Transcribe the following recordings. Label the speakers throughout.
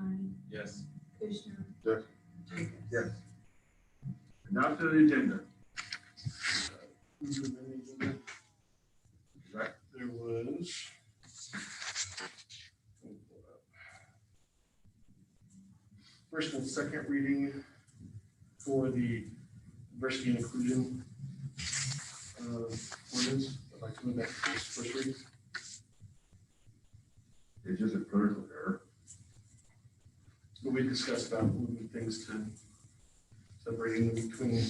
Speaker 1: Klein,
Speaker 2: Yes.
Speaker 1: Kushner.
Speaker 3: Yes.
Speaker 1: Jacobs.
Speaker 3: Yes. Now to the agenda. Right.
Speaker 4: There was. First and second reading for the diversity and inclusion ordinance. I'd like to move that to this first reading.
Speaker 3: It's just a clerical error.
Speaker 4: But we discussed about moving things to separating them between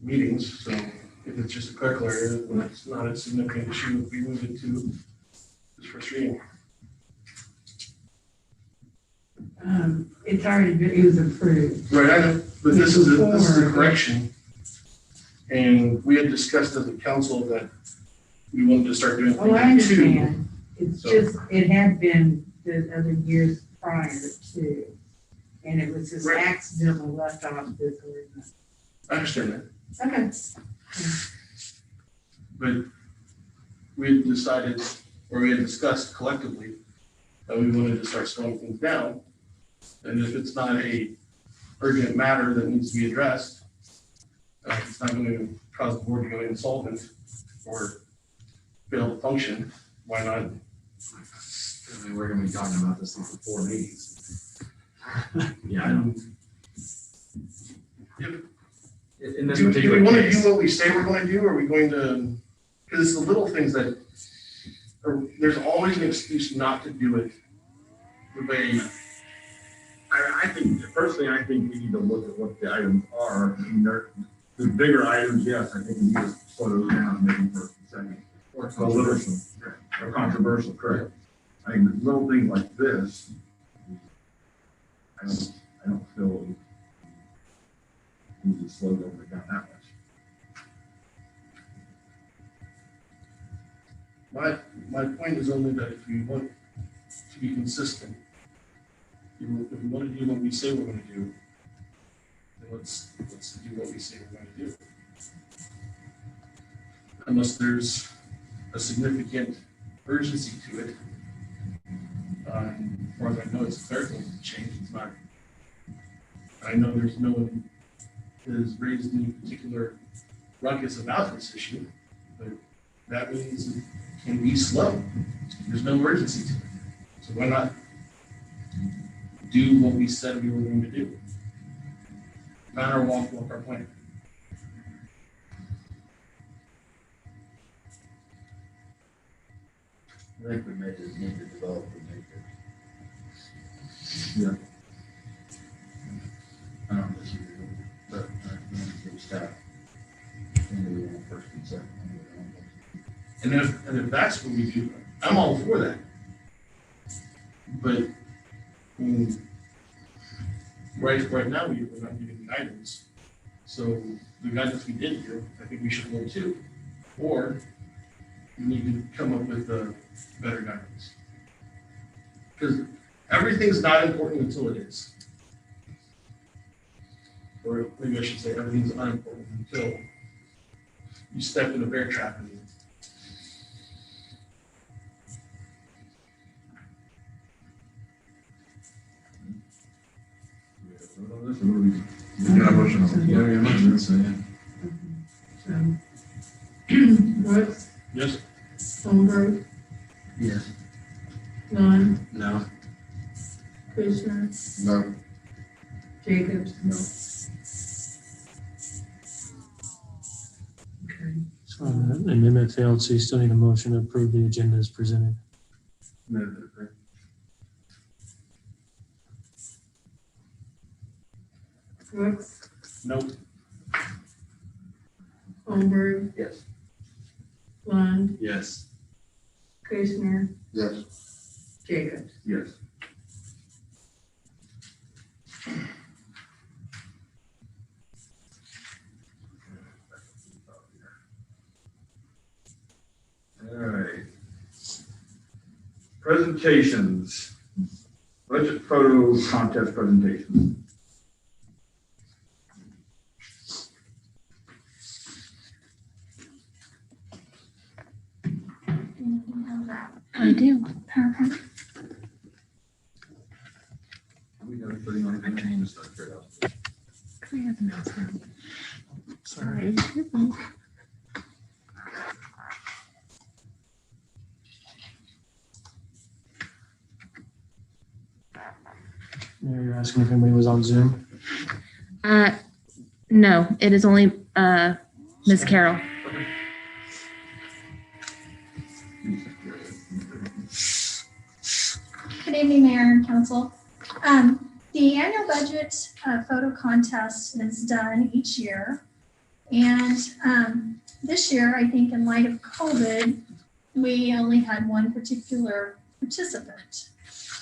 Speaker 4: meetings. So if it's just a clerical error, when it's not a significant issue, we move it to this first reading.
Speaker 1: It's already been, it was approved.
Speaker 4: Right, I know, but this is a correction. And we had discussed as a council that we wanted to start doing
Speaker 1: Oh, I
Speaker 4: things too.
Speaker 1: understand. It's
Speaker 4: So-
Speaker 1: just, it had been the other years prior to, and it was just
Speaker 4: Right.
Speaker 1: accidentally left off this ordinance.
Speaker 4: I understand that,
Speaker 1: Okay.
Speaker 4: but we had decided, or we had discussed collectively that we wanted to start slowing things down. And if it's not a urgent matter that needs to be addressed, it's not going to cause the board to go insolvent or fail to function, why not?
Speaker 2: I mean, we're gonna be talking about this in 4 meetings. Yeah, I don't.
Speaker 4: Yep.
Speaker 2: In this
Speaker 4: Do we
Speaker 2: particular
Speaker 4: want to
Speaker 2: case,
Speaker 4: do what we say we're going to do, or are we going to, because it's the little things that, or there's always an excuse not to do it the way.
Speaker 3: I think, personally, I think we need to look at what the items are. I mean, the bigger items, yes, I think we need to slow those down, maybe first and second.
Speaker 2: or
Speaker 3: Controversial. Or controversial, correct. I mean, the little things like this, I don't feel we need to slow them down that much.
Speaker 4: My point is only that if we want to be consistent, if we want to do what we say we're going to do, then let's do what we say we're going to do. Unless there's a significant urgency to it. As far as I know, it's a clerical change. It's not. I know there's no one that has raised any particular ruckus about this issue, but that means it can be slow. There's no urgency to it. So why not do what we said we were going to do? Not our walk our plan.
Speaker 5: I think we need to develop the matrix.
Speaker 3: Yeah.
Speaker 5: I don't know if you do, but I think we start. Maybe on first and second.
Speaker 4: And if that's what we do, I'm all for that. But I mean, right now we're not getting guidance. So the guidance we did do, I think we should go to, or we need to come up with a better guidance. Because everything's not important until it is. Or maybe I should say everything's unimportant until you step in a bear trap and
Speaker 3: We got a motion on it.
Speaker 2: yeah, we imagine so, yeah.
Speaker 1: Brooks,
Speaker 4: yes.
Speaker 1: Holmberg,
Speaker 5: Yes.
Speaker 1: Klein,
Speaker 2: No.
Speaker 1: Kushner,
Speaker 3: No.
Speaker 1: Jacobs.
Speaker 3: No.
Speaker 1: Okay.
Speaker 6: So amendment failed, so you still need a motion to approve the agenda as presented.
Speaker 1: Brooks,
Speaker 4: Nope.
Speaker 1: Holmberg,
Speaker 5: Yes.
Speaker 1: Klein,
Speaker 2: Yes.
Speaker 1: Kushner,
Speaker 3: Yes.
Speaker 1: Jacobs.
Speaker 3: Yes. All right. Presentations. Budget photo contest presentation.
Speaker 7: I do. PowerPoint.
Speaker 6: Mayor, you're asking if anybody was on Zoom?
Speaker 7: No, it is only Ms. Carroll.
Speaker 8: Good evening, Mayor and Council. The annual budget photo contest is done each year. And this year, I think in light of COVID, we only had one particular participant.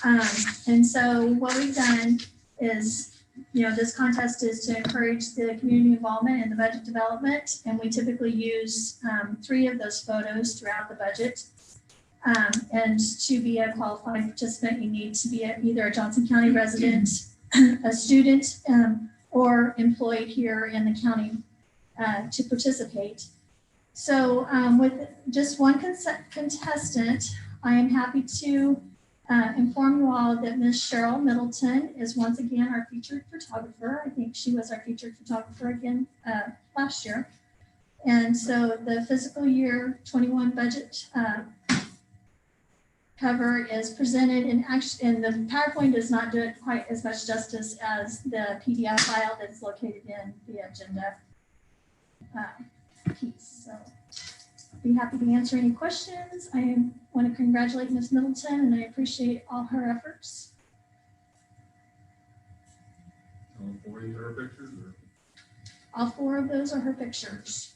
Speaker 8: And so what we've done is, this contest is to encourage the community involvement in the budget development. And we typically use 3 of those photos throughout the budget. And to be a qualified participant, you need to be either a Johnson County resident, a student, or employed here in the county to participate. So with just one contestant, I am happy to inform you all that Ms. Cheryl Middleton is once again our featured photographer. I think she was our featured photographer again last year. And so the fiscal year 21 budget cover is presented and the PowerPoint does not do it quite as much justice as the PDF file that's located in the agenda piece. So I'll be happy to answer any questions. I want to congratulate Ms. Middleton and I appreciate all her efforts.
Speaker 3: All 4 of these are pictures, or?
Speaker 8: All 4 of those are her pictures.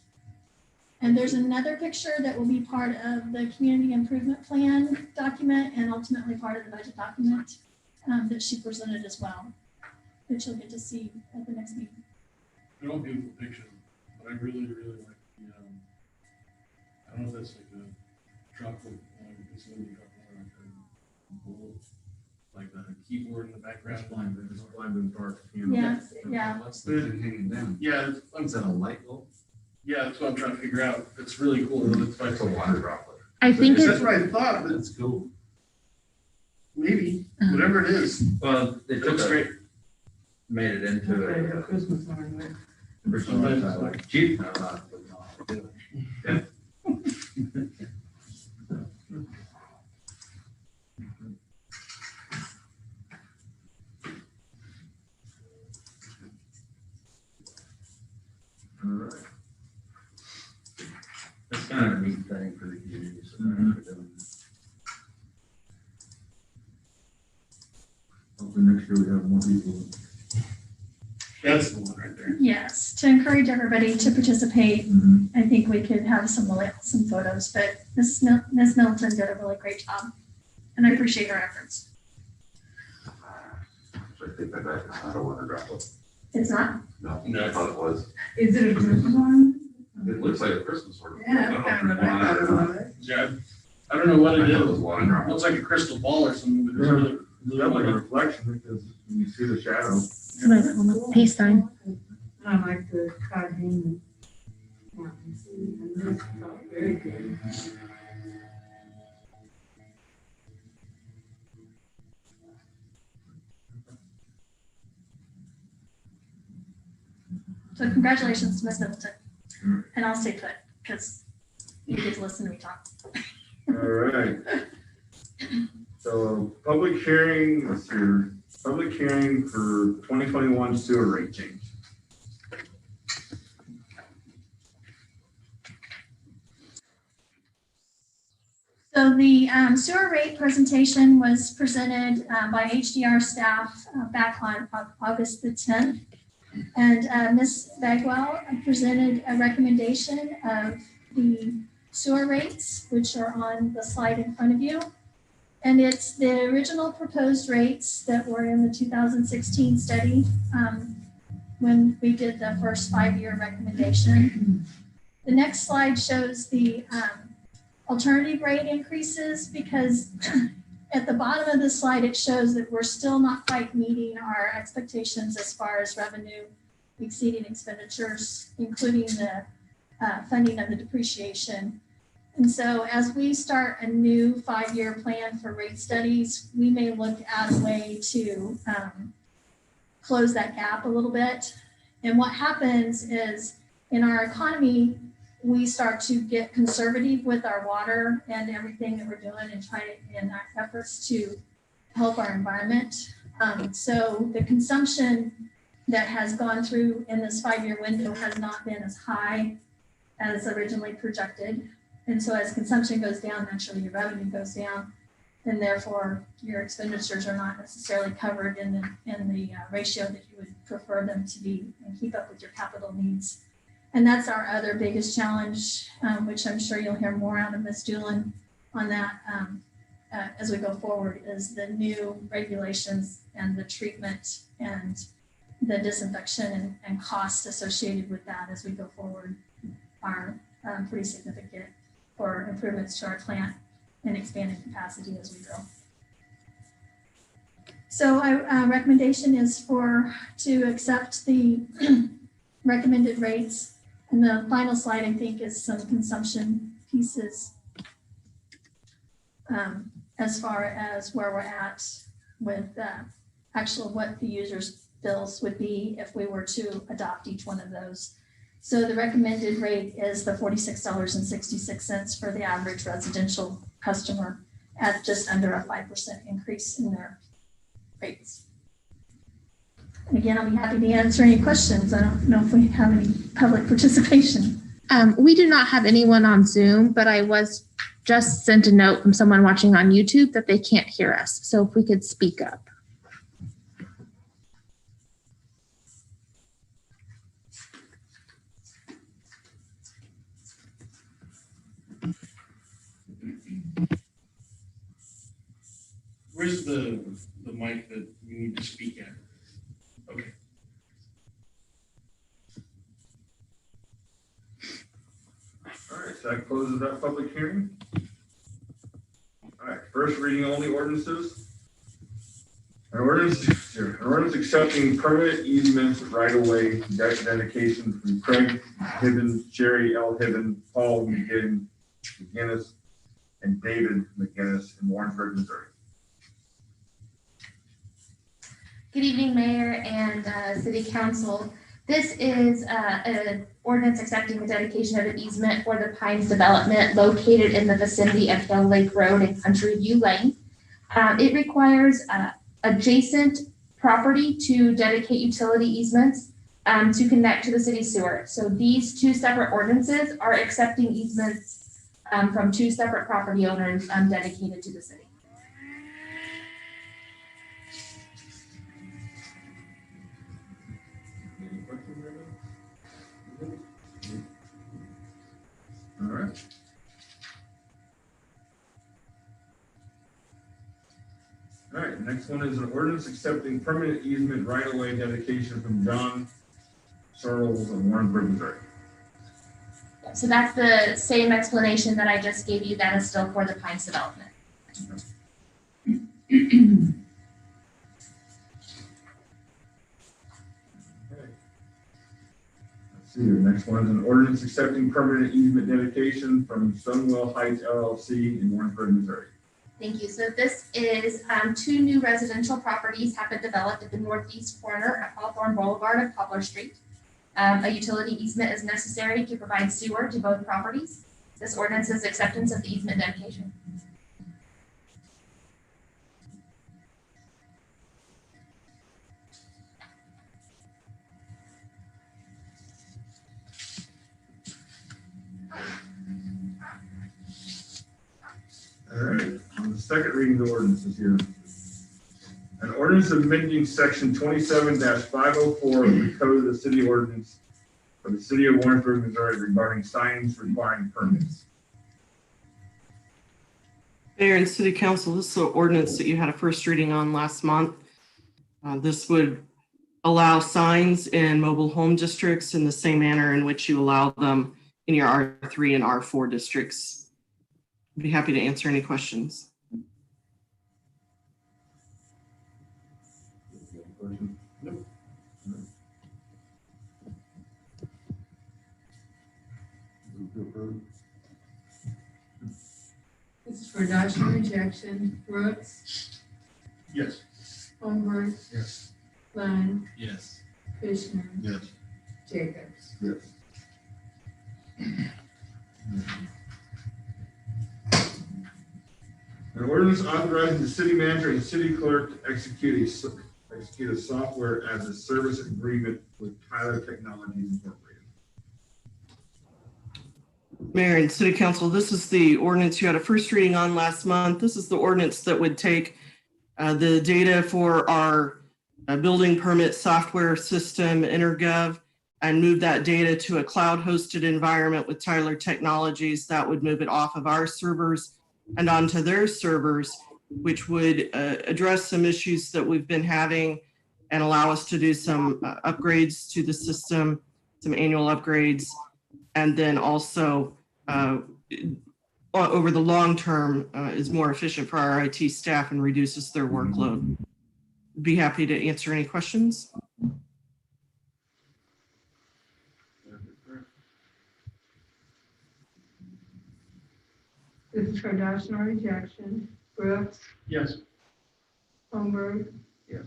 Speaker 8: And there's another picture that will be part of the community improvement plan document and ultimately part of the budget document that she presented as well, that you'll get to see at the next meeting.
Speaker 4: They're all beautiful pictures, but I really, really like the, I don't know if that's like a tropical, it's really tropical, like the keyboard in the background.
Speaker 3: It's blind and dark.
Speaker 8: Yeah.
Speaker 2: What's the thing hanging down?
Speaker 4: Yeah,
Speaker 2: Is that a light bulb?
Speaker 4: yeah, that's what I'm trying to figure out. It's really cool. It's like
Speaker 5: It's a water droplet.
Speaker 7: I think
Speaker 4: that's
Speaker 7: it's,
Speaker 4: what I thought, but
Speaker 2: That's cool.
Speaker 4: maybe, whatever it is.
Speaker 5: Well, they
Speaker 4: It looks great.
Speaker 5: made it into
Speaker 1: Okay,
Speaker 5: a
Speaker 1: Christmas ornament.
Speaker 5: personal like cheap. No, not. Yeah.
Speaker 3: All right.
Speaker 5: It's kind of a neat thing for the community. So thanks for doing that.
Speaker 3: Hopefully next year we have more people.
Speaker 4: That's the one right there.
Speaker 8: Yes, to encourage everybody to participate. I think we could have some photos, but Ms. Middleton did a really great job and I appreciate her efforts.
Speaker 9: So I think that back is not a water droplet.
Speaker 8: It's not?
Speaker 9: No,
Speaker 4: No.
Speaker 9: I thought it was.
Speaker 1: Is it a Christmas ornament?
Speaker 9: It looks like a Christmas ornament.
Speaker 1: Yeah, that's kind of what I thought it was.
Speaker 4: Yeah, I don't know what
Speaker 9: I
Speaker 4: it
Speaker 9: thought it was
Speaker 4: is.
Speaker 9: water
Speaker 4: It
Speaker 9: droplet.
Speaker 4: looks like a crystal ball or something, but it's
Speaker 3: Yeah.
Speaker 4: really,
Speaker 3: It's definitely a reflection because when you see the shadow.
Speaker 7: somebody's on the pace sign.
Speaker 1: I like the card hanging. Mountains, and this felt very good.
Speaker 8: So congratulations to Ms. Middleton. And I'll stay put because you get to listen to me talk.
Speaker 3: All right. So public hearing, let's see here, public hearing for 2021 sewer rate change.
Speaker 8: So the sewer rate presentation was presented by HDR staff back on August the 10th. And Ms. Bagwell presented a recommendation of the sewer rates, which are on the slide in front of you. And it's the original proposed rates that were in the 2016 study when we did the first 5-year recommendation. The next slide shows the alternative rate increases because at the bottom of the slide, it shows that we're still not quite meeting our expectations as far as revenue exceeding expenditures, including the funding of the depreciation. And so as we start a new 5-year plan for rate studies, we may look at a way to close that gap a little bit. And what happens is in our economy, we start to get conservative with our water and everything that we're doing and trying in our efforts to help our environment. So the consumption that has gone through in this 5-year window has not been as high as originally projected. And so as consumption goes down, naturally your revenue goes down, and therefore your expenditures are not necessarily covered in the ratio that you would prefer them to be and keep up with your capital needs. And that's our other biggest challenge, which I'm sure you'll hear more out of Ms. Doolin on that as we go forward, is the new regulations and the treatment and the disinfection and costs associated with that as we go forward are pretty significant for improvements to our plant and expanding capacity as we grow. So our recommendation is to accept the recommended rates. And the final slide, I think, is some consumption pieces as far as where we're at with actual what the user's bills would be if we were to adopt each one of those. So the recommended rate is the $46.66 for the average residential customer at just under a 5% increase in their rates. And again, I'll be happy to answer any questions. I don't know if we have any public participation.
Speaker 7: We do not have anyone on Zoom, but I was just sent a note from someone watching on YouTube that they can't hear us. So if we could speak up.
Speaker 4: Where's the mic that you need to speak at? Okay.
Speaker 3: All right, so that closes that public hearing. All right, first reading only ordinances. An ordinance accepting permanent easements right-of-way dedication from Craig Hibbins, Jerry L. Hibbins, Paul McGinnis, and David McGinnis in Warrensburg, Missouri.
Speaker 7: Good evening, Mayor and City Council. This is an ordinance accepting the dedication of an easement for the Pines development located in the vicinity of Hill Lake Road and Country View Lane. It requires adjacent property to dedicate utility easements to connect to the city sewer. So these two separate ordinances are accepting easements from two separate property owners dedicated to the city.
Speaker 3: Any questions, everyone? All right. All right, next one is an ordinance accepting permanent easement right-of-way dedication from John Searles of Warrensburg, Missouri.
Speaker 7: So that's the same explanation that I just gave you. That is still for the Pines development.
Speaker 3: Let's see here, next one is an ordinance accepting permanent easement dedication from Stonewall Heights LLC in Warrensburg, Missouri.
Speaker 7: Thank you. So this is two new residential properties have been developed at the northeast corner of Hawthorne Boulevard of Poplar Street. A utility easement is necessary to provide sewer to both properties. This ordinance is acceptance of the easement dedication.
Speaker 3: All right, on the second reading of the ordinances here. An ordinance amending section 27-504 of the Code of the City Ordinance for the City of Warrensburg, Missouri regarding signs requiring permits.
Speaker 10: Mayor and City Council, this is an ordinance that you had a first reading on last month. This would allow signs in mobile home districts in the same manner in which you allow them in your R3 and R4 districts. I'd be happy to answer any questions.
Speaker 3: Nope.
Speaker 5: Move to approve.
Speaker 1: This is for adoption or rejection. Brooks,
Speaker 4: Yes.
Speaker 1: Holmberg,
Speaker 5: Yes.
Speaker 1: Lund,
Speaker 4: Yes.
Speaker 1: Fishman,
Speaker 5: Yes.
Speaker 1: Jacobs.
Speaker 3: Yes. An ordinance authorizing the city manager and the city clerk to execute execute a software as a service agreement with Tyler Technologies Incorporated.
Speaker 10: Mayor and City Council, this is the ordinance you had a first reading on last month. This is the ordinance that would take the data for our building permit software system, InterGov, and move that data to a cloud-hosted environment with Tyler Technologies. That would move it off of our servers and onto their servers, which would address some issues that we've been having and allow us to do some upgrades to the system, some annual upgrades, and then also over the long term is more efficient for our IT staff and reduces their workload. Be happy to answer any questions.
Speaker 1: This is for adoption or rejection. Brooks,
Speaker 4: Yes.
Speaker 1: Holmberg.
Speaker 5: Yes.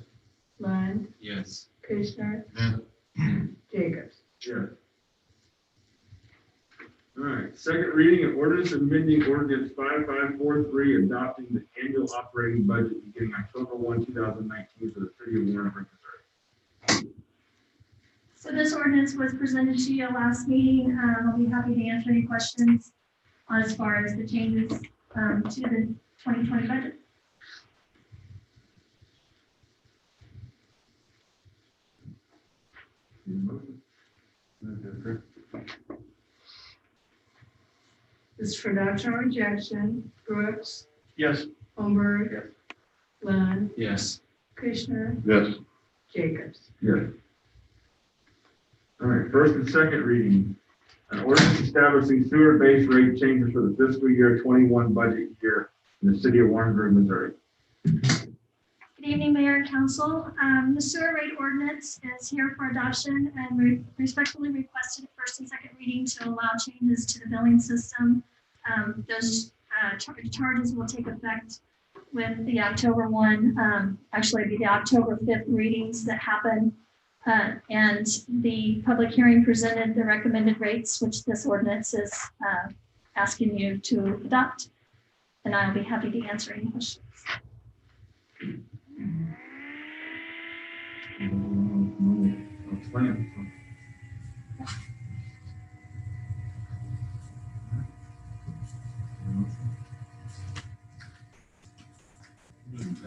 Speaker 1: Lund,
Speaker 2: Yes.
Speaker 1: Kushner. Jacobs.
Speaker 3: Sure. All right, second reading of ordinance amending ordinance 5543, adopting the annual operating budget beginning October 1, 2019 for the city of Warrensburg, Missouri.
Speaker 8: So this ordinance was presented to you last meeting. I'll be happy to answer any questions as far as the changes to the 2020 budget.
Speaker 1: This is for adoption or rejection. Brooks,
Speaker 4: Yes.
Speaker 1: Holmberg. Lund,
Speaker 2: Yes.
Speaker 1: Kushner,
Speaker 9: Yes.
Speaker 1: Jacobs.
Speaker 3: Yes. All right, first and second reading. An ordinance establishing sewer base rate changes for the fiscal year 21 budget year in the city of Warrensburg, Missouri.
Speaker 8: Good evening, Mayor and Council. The sewer rate ordinance is here for adoption, and we respectfully requested a first and second reading to allow changes to the billing system. Those charges will take effect with the October 1, actually it'd be the October 5th readings that happen. And the public hearing presented the recommended rates, which this ordinance is asking you to adopt. And I'll be happy to answer any questions.
Speaker 3: Explain.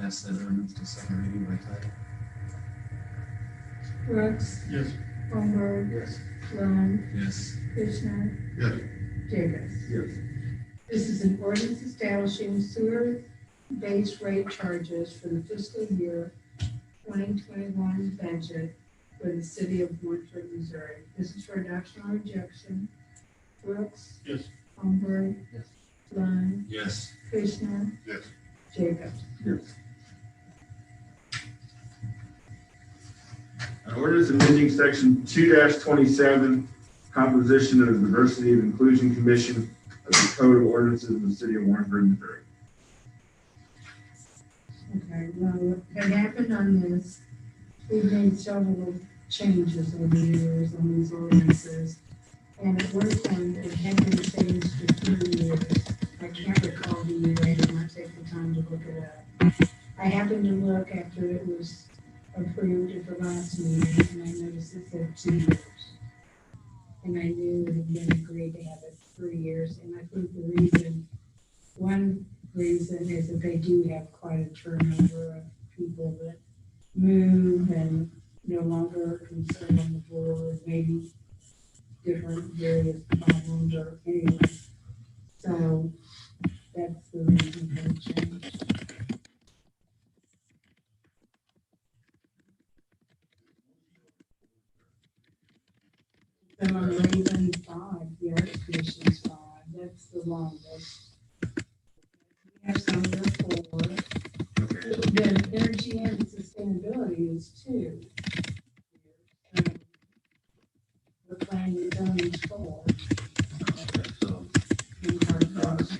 Speaker 2: Pass that ordinance to second reading by title.
Speaker 1: Brooks,
Speaker 4: Yes.
Speaker 1: Holmberg.
Speaker 5: Yes.
Speaker 1: Lund,
Speaker 2: Yes.
Speaker 1: Kushner.
Speaker 9: Yes.
Speaker 1: Jacobs.
Speaker 3: Yes.
Speaker 1: This is an ordinance establishing sewer base rate charges for the fiscal year 2021 budget for the city of Warrensburg, Missouri. This is for adoption or rejection. Brooks,
Speaker 4: Yes.
Speaker 1: Holmberg.
Speaker 5: Yes.
Speaker 1: Lund,
Speaker 2: Yes.
Speaker 1: Kushner.
Speaker 9: Yes.
Speaker 1: Jacobs.
Speaker 3: Yes. An ordinance amending section 2-27, composition of the Diversity and Inclusion Commission of the Code of Ordinances of the city of Warrensburg, Missouri.
Speaker 1: Okay, well, what happened on this, we've made several changes over the years on these ordinances. And at one time, it had been changed for 3 years. I can't recall the year, I did not take the time to look it up. I happened to look after it was approved at the last meeting, and I noticed it said 2 years. And I knew it had been agreed to have it 3 years, and I think one reason is that they do have quite a turnover of people that move and no longer concerned on the board, maybe different various problems or anyway. So that's the reason for the change. Then on Raven 5, the Arts Commission's 5, that's the longest. We have some that are 4.
Speaker 3: Okay.
Speaker 1: The energy and sustainability is 2. The planning and zoning is 4.
Speaker 5: Okay, so
Speaker 1: And part of those.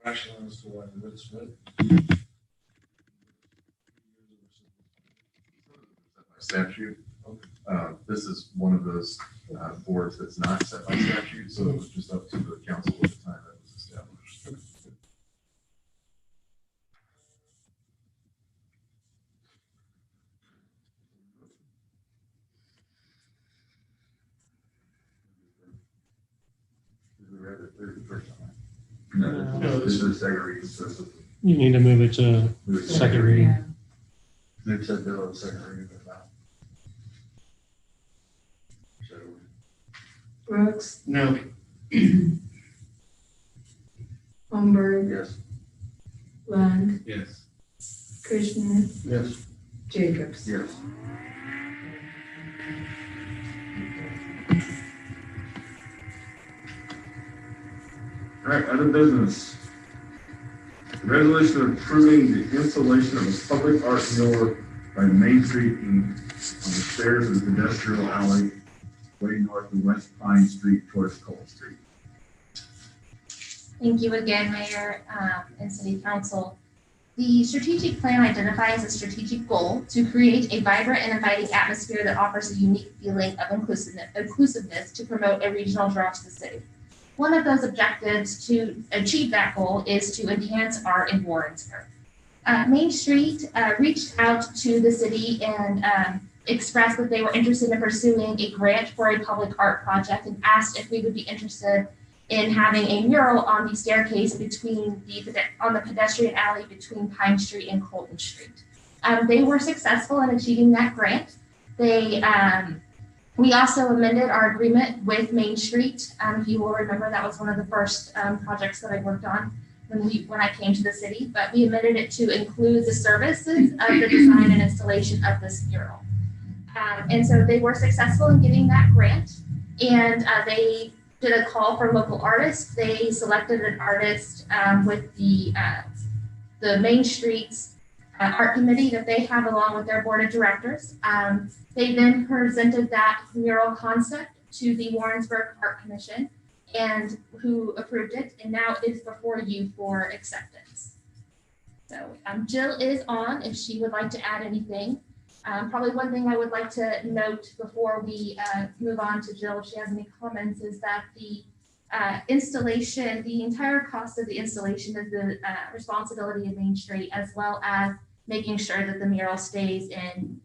Speaker 4: Rational as to why it's what.
Speaker 9: By statute. This is one of those boards that's not set by statute, so it was just up to the council at the time that was established.
Speaker 3: No, this is second reading, so it's-
Speaker 6: You need to move it to
Speaker 3: move it to
Speaker 6: second reading.
Speaker 1: Yeah.
Speaker 5: Move said bill on second reading of that. So,
Speaker 1: Brooks,
Speaker 4: No.
Speaker 1: Holmberg,
Speaker 5: yes.
Speaker 1: Lund,
Speaker 2: Yes.
Speaker 1: Kushner,
Speaker 5: Yes.
Speaker 1: Jacobs.
Speaker 5: Yes.
Speaker 3: All right, other business. Resolution approving the installation of a public art mural by Main Street on the stairs of the pedestrian alley way north of West Pine Street towards Cole Street.
Speaker 7: Thank you again, Mayor, and City Council. The strategic plan identifies a strategic goal to create a vibrant and inviting atmosphere that offers a unique feeling of inclusiveness to promote a regional draw to the city. One of those objectives to achieve that goal is to enhance art in Warrensburg. Main Street reached out to the city and expressed that they were interested in pursuing a grant for a public art project and asked if we would be interested in having a mural on the staircase on the pedestrian alley between Pine Street and Colton Street. They were successful in achieving that grant. We also amended our agreement with Main Street. If you will remember, that was one of the first projects that I worked on when I came to the city, but we amended it to include the services of the design and installation of this mural. And so they were successful in getting that grant, and they did a call for local artists. They selected an artist with the Main Street's art committee that they have along with their board of directors. They then presented that mural concept to the Warrensburg Art Commission, and who approved it, and now it is before you for acceptance. So Jill is on if she would like to add anything. Probably one thing I would like to note before we move on to Jill, if she has any comments, is that the installation, the entire cost of the installation is the responsibility of Main Street, as well as making sure that the mural stays in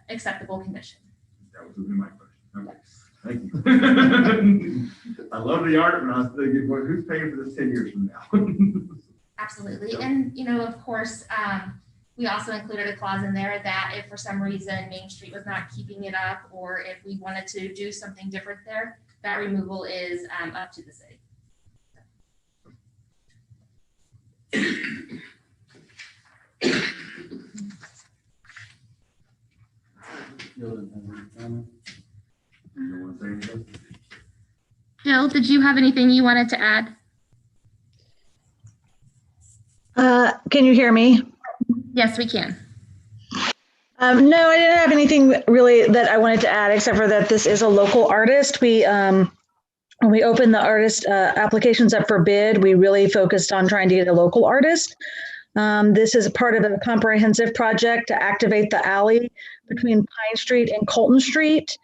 Speaker 7: acceptable condition.
Speaker 3: That was my question. Okay. Thank you. I love the art, and I was thinking, well, who's paying for this 10 years from now?
Speaker 7: Absolutely. And, of course, we also included a clause in there that if for some reason Main Street was not keeping it up, or if we wanted to do something different there, that removal is up to the city.
Speaker 3: You want to say anything?
Speaker 7: Jill, did you have anything you wanted to add?
Speaker 11: Can you hear me?
Speaker 7: Yes, we can.
Speaker 11: No, I didn't have anything really that I wanted to add, except for that this is a local artist. When we opened the artist applications up for bid, we really focused on trying to get a local artist. This is a part of a comprehensive project to activate the alley between Pine Street and Colton Street.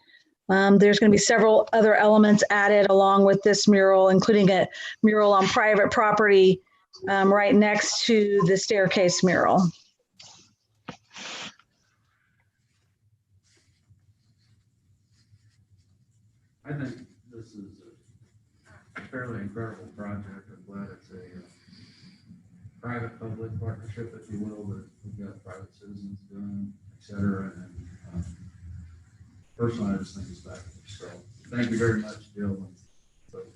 Speaker 11: There's going to be several other elements added along with this mural, including a mural on private property right next to the staircase mural.
Speaker 5: I think this is a fairly incredible project. I'm glad it's a private-public partnership, if you will, that we've got private citizens doing, et cetera. And personally, I just think it's fabulous. So thank you very much, Jill. And folks.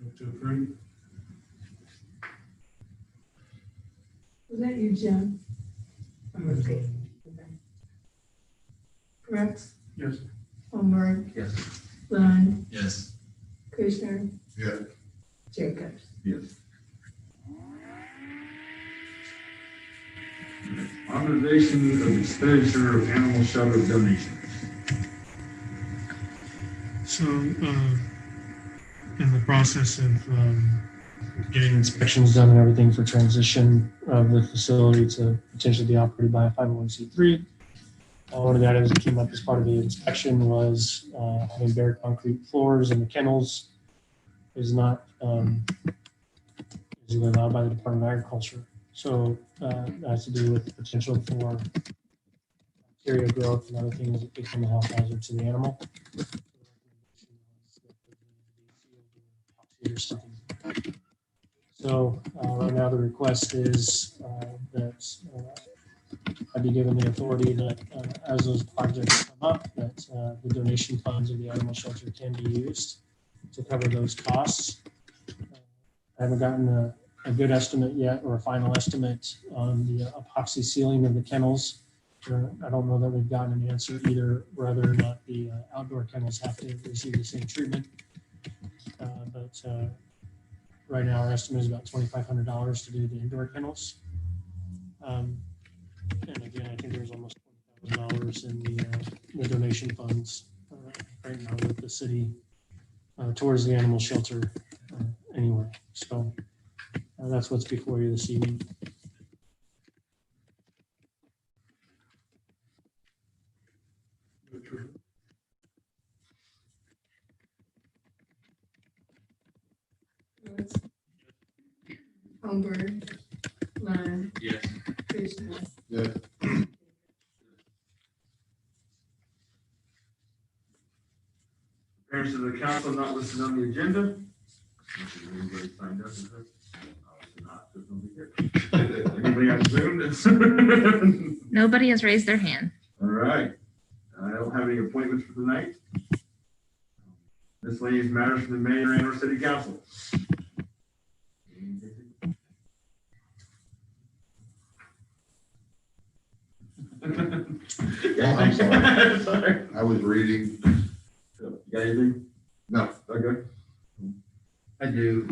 Speaker 4: Move to approve.
Speaker 1: Was that you, Jim? Okay. Brooks,
Speaker 4: Yes.
Speaker 1: Holmberg,
Speaker 5: Yes.
Speaker 1: Lund,
Speaker 2: Yes.
Speaker 1: Kushner,
Speaker 3: Yeah.
Speaker 1: Jacobs.
Speaker 3: Yes. Authorization of expenditure of animal shelter donations.
Speaker 6: So, in the process of getting inspections done and everything for transition of the facility to potentially be operated by a 501c3, one of the items that came up as part of the inspection was having bare concrete floors in the kennels is not usually allowed by the Department of Agriculture. So that has to do with the potential for bacteria growth and other things that become a health hazard to the animal. So right now the request is that I be given the authority that as those projects come up, that the donation funds of the animal shelter can be used to cover those costs. I haven't gotten a good estimate yet or a final estimate on the epoxy sealing of the kennels. I don't know that we've gotten an answer either whether or not the outdoor kennels have to receive the same treatment. But right now our estimate is about $2,500 to do the indoor kennels. And again, I think there's almost $20,000 in the donation funds right now with the city towards the animal shelter anyway. So that's what's before you this evening.
Speaker 1: Holmberg, Lyon,
Speaker 2: Yes.
Speaker 1: Christopher.
Speaker 5: Yes.
Speaker 3: Members of the council not listed on the agenda. Anybody signed up? Is it? Obviously not, there's nobody here. Anybody on Zoom?
Speaker 7: Nobody has raised their hand.
Speaker 3: All right. I don't have any appointments for tonight. Miscellaneous matters from the mayor and or city council.
Speaker 5: Yeah, I'm sorry.
Speaker 3: Sorry.
Speaker 5: I was reading.
Speaker 3: You got anything?
Speaker 5: No.
Speaker 3: Okay.
Speaker 5: I do.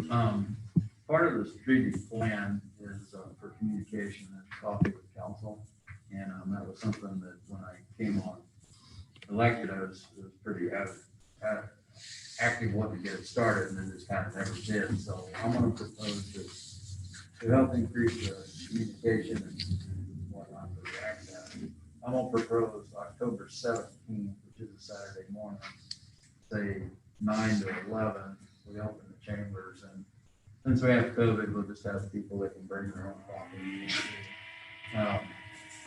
Speaker 5: Part of the strategic plan is for communication and coffee with council. And that was something that when I came on elected, I was pretty active wanting to get it started and then just kind of never did. So I'm going to propose to help increase the communication and whatnot for the act. I'm going to propose October 17th, which is a Saturday morning, say 9 to 11. We open the chambers, and since we have COVID, we'll just have people that can bring their own coffee.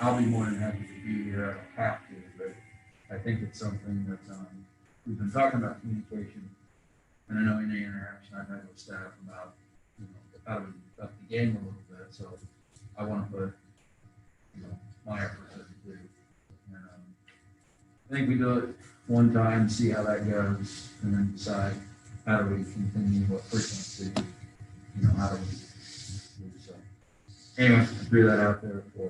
Speaker 5: I'll be more than happy to be here. I don't have to, but I think it's something that we've been talking about communication, and I know any interaction I've had with staff about, about the game a little bit. So I want to put, my effort into it. And I think we do it one time, see how that goes, and then decide how do we continue, what frequency, how do we do so. Anyway, I threw that out there for.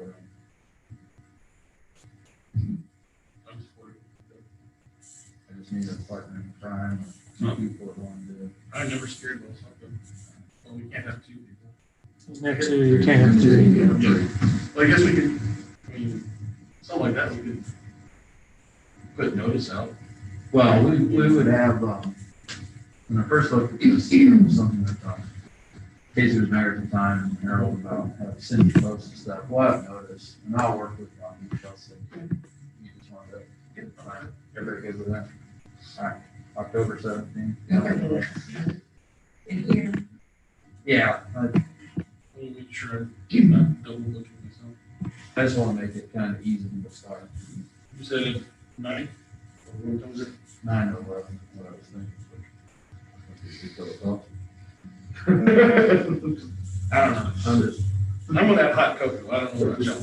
Speaker 5: I just need a partner in crime, or 2 people that want to do it.
Speaker 4: I'm never scared about something. Well, we can't have 2 people.
Speaker 6: Next to you can't have to.
Speaker 4: Yeah. Well, I guess we could, something like that, we could put notice out.
Speaker 5: Well, we would have, when I first looked at this, it was something that Casey was married at the time and Harold about sending posts and stuff. We'll have notice, and I'll work with Chelsea. You just wanted to get it done. Everybody good with that? All right, October 17th.
Speaker 1: In here.
Speaker 5: Yeah,
Speaker 4: Let me make sure I'm not double looking myself.
Speaker 5: I just want to make it kind of easy to start.
Speaker 4: You said it 9? Or what was it?
Speaker 5: 9 to 11, what I was thinking.
Speaker 4: I don't know. I'm gonna have hot cocoa. I don't know about y'all.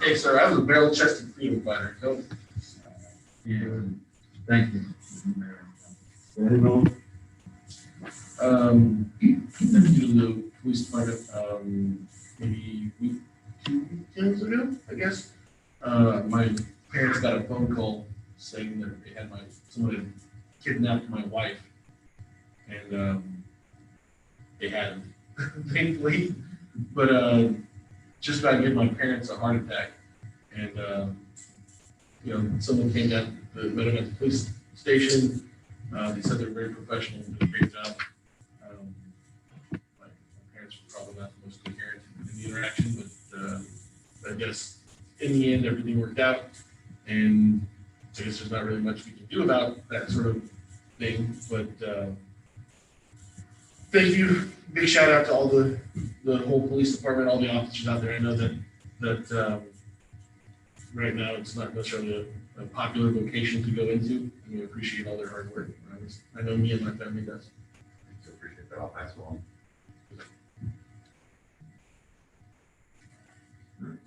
Speaker 4: Hey, sir, I was a barrel chested freedom fighter. Nope.
Speaker 5: Yeah, thank you.
Speaker 4: Never do the police department, maybe 2 weekends ago, I guess. My parents got a phone call saying that they had someone had kidnapped my wife, and they hadn't, thankfully. But just about gave my parents a heart attack, and someone came down, met them at the police station. They said they were very professional and did a great job. My parents were probably not the most coherent in the interaction, but I guess in the end everything worked out, and I guess there's not really much we can do about that sort of thing, but thank you. Big shout out to all the whole police department, all the officers out there. I know that right now it's not necessarily a popular vocation to go into, and we appreciate all their hard work. I know me and my family does.
Speaker 9: So appreciate that. I'll pass it on.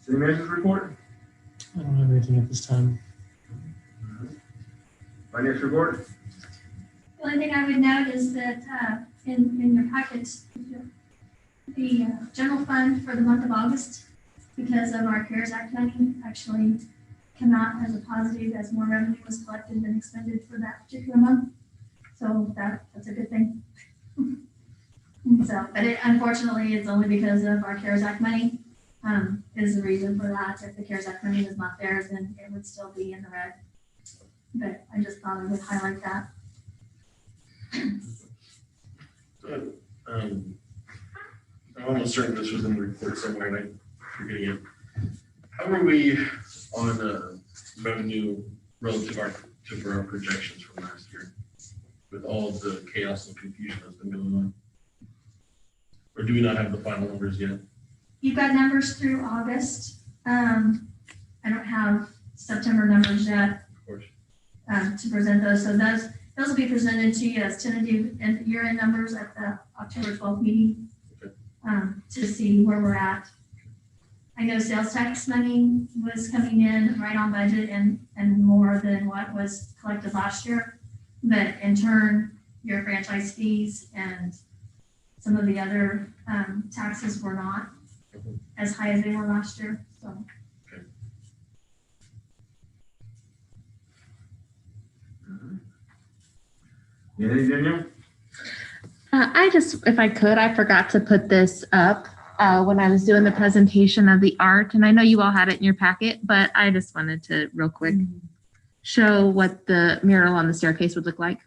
Speaker 3: City manager's report,
Speaker 6: I don't have anything at this time.
Speaker 3: finance report.
Speaker 8: The only thing I would note is that in your packets, the general fund for the month of August, because of our CARES Act money, actually came out as a positive as more revenue was collected than expended for that particular month. So that's a good thing. So, but unfortunately, it's only because of our CARES Act money is the reason for that. If the CARES Act money was not there, then it would still be in the red. But I just thought I would highlight that.
Speaker 4: I'm almost certain this was in the report somewhere, and I'm forgetting it. How are we on revenue relative to our projections from last year, with all of the chaos and confusion that's been going on? Or do we not have the final numbers yet?
Speaker 8: You've got numbers through August. I don't have September numbers yet.
Speaker 4: Of course.
Speaker 8: To present those. So those will be presented to you as tentative and year-end numbers at the October 12th meeting.
Speaker 4: Okay.
Speaker 8: To see where we're at. I know sales tax money was coming in right on budget and more than what was collected last year. But in turn, your franchise fees and some of the other taxes were not as high as they were last year. So.
Speaker 4: Okay.
Speaker 3: Anything, Danielle?
Speaker 7: If I could, I forgot to put this up when I was doing the presentation of the art, and I know you all had it in your packet, but I just wanted to real quick show what the mural on the staircase would look like.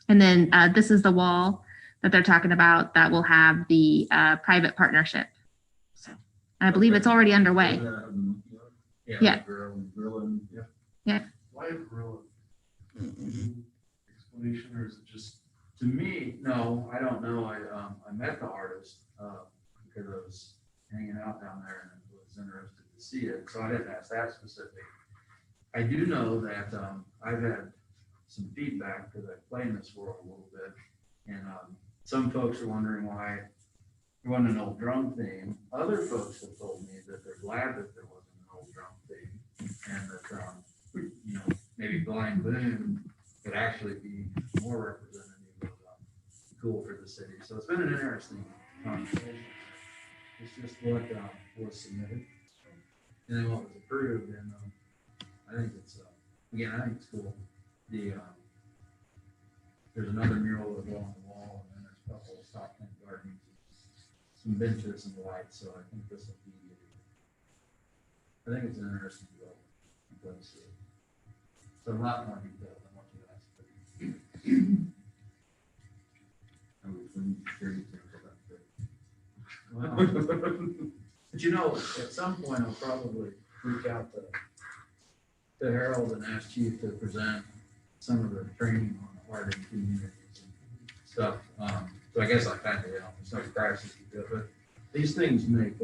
Speaker 7: And then this is the wall that they're talking about that will have the private partnership. So I believe it's already underway. Yeah.
Speaker 9: Grilling, yeah.
Speaker 7: Yeah.
Speaker 5: Why a grill? Explanation, or is it just, to me, no, I don't know. I met the artist because I was hanging out down there and was interested to see it. So I didn't ask that specific. I do know that I've had some feedback because I play in this world a little bit. And some folks are wondering why there wasn't an old drum theme. Other folks have told me that they're glad that there wasn't an old drum theme, and that maybe Blind Boom could actually be more representative of cool for the city. So it's been an interesting conversation. It's just what was submitted and then what was approved, and I think it's I think it's cool. There's another mural that go on the wall, and then there's a couple of stock tank gardens, some benches and lights. So I think this will be. I think it's an interesting development. It's a lot more detailed than what you asked. Well, at some point I'll probably reach out to Harold and ask Chief to present some of the training on art in communities and stuff. So I guess I kind of, it's not crisis, but these things make,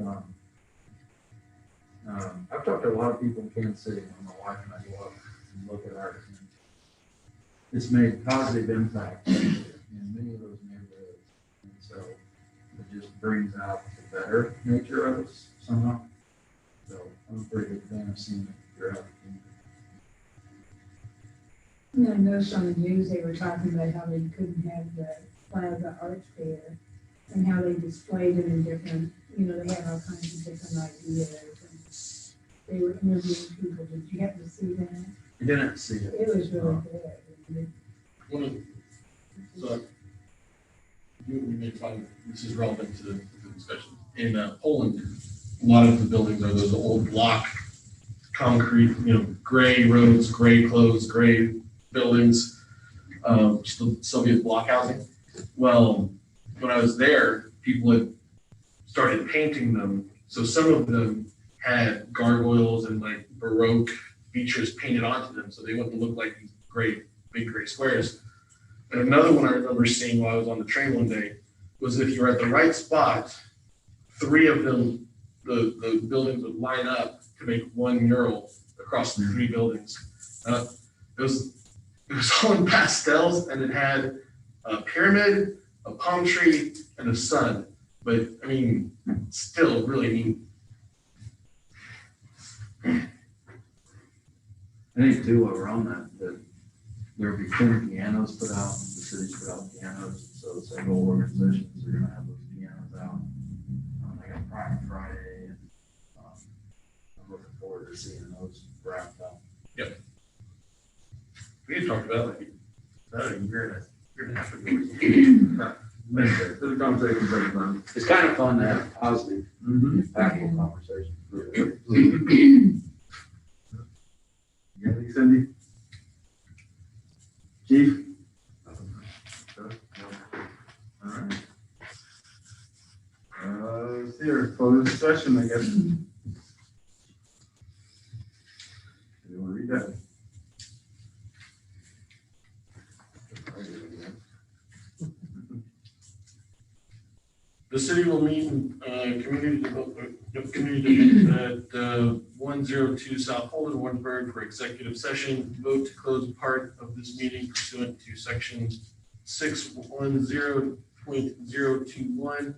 Speaker 5: I've talked to a lot of people in Kansas City when my wife and I go up and look at art. And it's made positive impact in many of those neighborhoods. And so it just brings out the better nature of us somehow. So I'm a pretty big fan of seeing it throughout.
Speaker 1: Yeah, I noticed on the news, they were talking about how they couldn't have the Plaza Art Fair and how they displayed it in different, they had all kinds of different ideas. And they were interviewing people. Did you happen to see that?
Speaker 5: I didn't see it.
Speaker 1: It was really good.
Speaker 4: So we may find this is relevant to the discussion. In Poland, a lot of the buildings are those old block concrete, gray roads, gray clothes, gray buildings, still Soviet block housing. Well, when I was there, people had started painting them. So some of them had gargoyles and like Baroque features painted onto them. So they wouldn't look like these big gray squares. And another one I remember seeing while I was on the train one day was if you're at the right spot, 3 of them, the buildings would line up to make one mural across the 3 buildings. It was all in pastels, and it had a pyramid, a palm tree, and a sun. But I mean, still really neat.
Speaker 5: I think too, while we're on that there will be 10 pianos put out, the city's put out pianos, so several organizations are gonna have those pianos out. They got Prime Friday, and I'm looking forward to seeing those wrapped up.
Speaker 4: We had talked about like that a year and a half ago.
Speaker 2: There's a conversation every time.
Speaker 5: It's kind of fun to have positive, impactful conversations.
Speaker 2: You got anything, Cindy? Chief? All right. Let's see, our closed session, I guess. You want to read that?
Speaker 4: The city will meet in community development at 102 South Holden, Warrensburg for executive session. Vote to close part of this meeting pursuant to section 610.021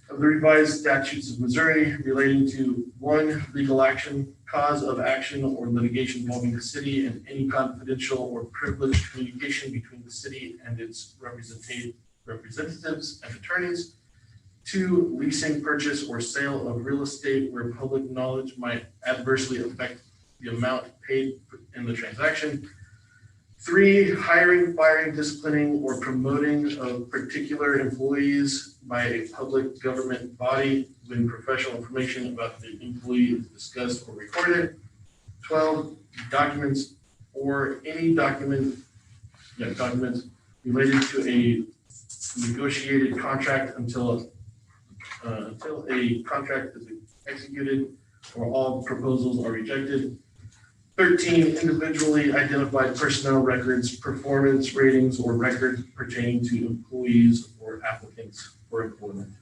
Speaker 4: of the revised statutes of Missouri relating to 1, legal action, cause of action or litigation involving the city, and any confidential or privileged communication between the city and its representatives and attorneys. 2, leasing, purchase, or sale of real estate where public knowledge might adversely affect the amount paid in the transaction. 3, hiring, firing, disciplining, or promoting of particular employees by a public government body when professional information about the employee is discussed or recorded. 12, documents or any documents related to a negotiated contract until a contract is executed or all proposals are rejected. 13, individually identified personnel records, performance ratings, or records pertaining to employees or applicants for employment.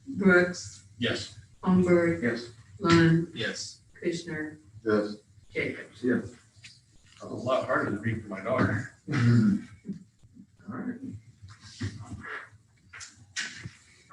Speaker 12: Brooks,
Speaker 4: Yes.
Speaker 12: Holmberg,
Speaker 2: Yes.
Speaker 12: Lund,
Speaker 2: Yes.
Speaker 12: Kushner,
Speaker 9: Yes.
Speaker 12: Jacobs.
Speaker 2: Yes.
Speaker 4: A lot harder to read for my daughter.